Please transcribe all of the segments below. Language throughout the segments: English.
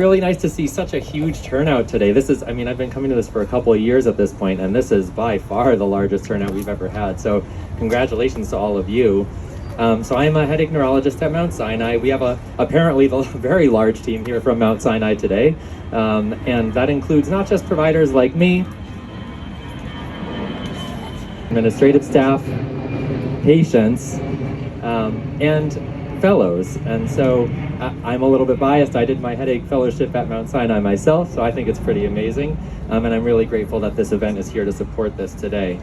Really nice to see such a huge turnout today. This is, I mean, I've been coming to this for a couple of years at this point, and this is by far the largest turnout we've ever had. So congratulations to all of you. So I am a headache neurologist at Mount Sinai. We have apparently a very large team here from Mount Sinai today. And that includes not just providers like me, administrative staff, patients, and fellows. And so I'm a little bit biased. I did my headache fellowship at Mount Sinai myself, so I think it's pretty amazing. And I'm really grateful that this event is here to support this today.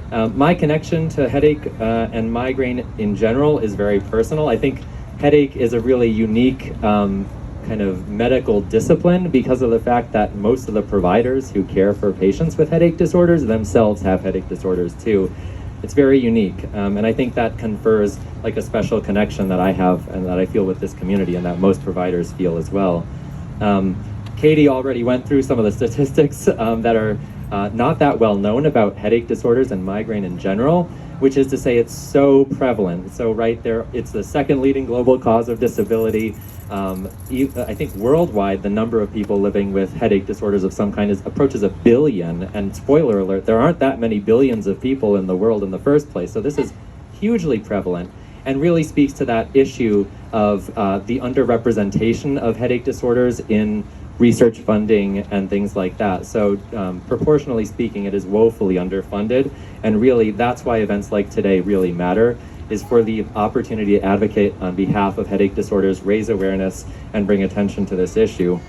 My connection to headache and migraine in general is very personal. I think headache is a really unique kind of medical discipline because of the fact that most of the providers who care for patients with headache disorders themselves have headache disorders too. It's very unique, and I think that confers like a special connection that I have and that I feel with this community and that most providers feel as well. Katie already went through some of the statistics that are not that well known about headache disorders and migraine in general, which is to say it's so prevalent. So right there, it's the second leading global cause of disability. I think worldwide, the number of people living with headache disorders of some kind approaches 1 billion. And spoiler alert, there aren't that many billions of people in the world in the first place. So this is hugely prevalent and really speaks to that issue of the underrepresentation of headache disorders in research funding and things like that. So proportionally speaking, it is woefully underfunded. And really, that's why events like today really matter, is for the opportunity to advocate on behalf of headache disorders, raise awareness, and bring attention to this issue.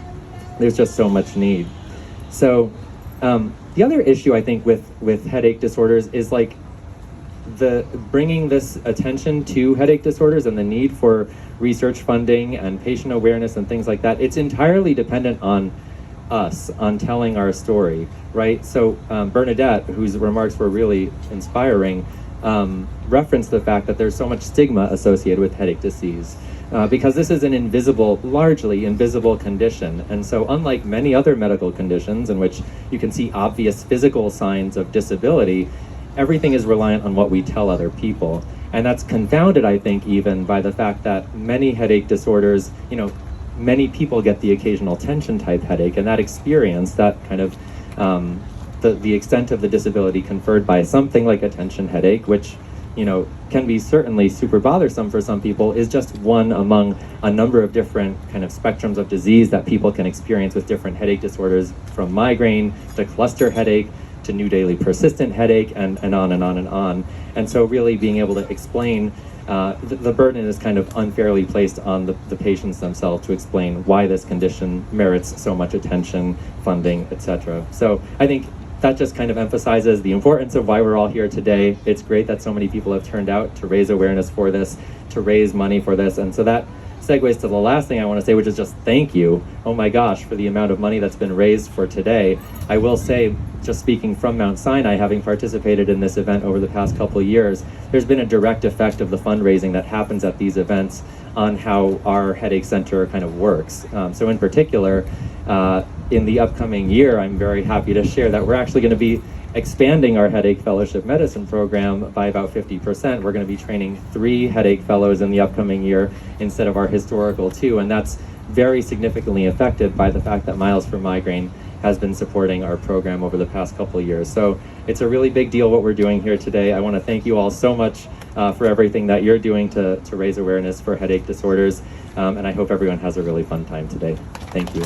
There's just so much need. So the other issue I think with headache disorders is like the bringing this attention to headache disorders and the need for research funding and patient awareness and things like that. It's entirely dependent on us, on telling our story, right? So Bernadette, whose remarks were really inspiring, referenced the fact that there's so much stigma associated with headache disease because this is an largely invisible condition. And so unlike many other medical conditions in which you can see obvious physical signs of disability, everything is reliant on what we tell other people. And that's confounded, I think, even by the fact that many headache disorders, many people get the occasional tension type headache, and that experience, that kind of the extent of the disability conferred by something like a tension headache, which can be certainly super bothersome for some people, is just one among a number of different kind of spectrums of disease that people can experience with different headache disorders, from migraine to cluster headache to new daily persistent headache, and on and on and on. And so really being able to explain the burden is kind of unfairly placed on the patients themselves to explain why this condition merits so much attention, funding, etc. So I think that just kind of emphasizes the importance of why we're all here today. It's great that so many people have turned out to raise awareness for this, to raise money for this. And so that segues to the last thing I want to say, which is just thank you. Oh my gosh, for the amount of money that's been raised for today. I will say, just speaking from Mount Sinai, having participated in this event over the past couple of years, there's been a direct effect of the fundraising that happens at these events on how our headache center kind of works. So in particular, in the upcoming year, I'm very happy to share that we're actually going to be expanding our headache fellowship medicine program by about 50%. We're going to be training 3 headache fellows in the upcoming year instead of our historical 2, and that's very significantly affected by the fact that Miles for Migraine has been supporting our program over the past couple of years. So it's a really big deal what we're doing here today. I want to thank you all so much for everything that you're doing to raise awareness for headache disorders, and I hope everyone has a really fun time today. Thank you.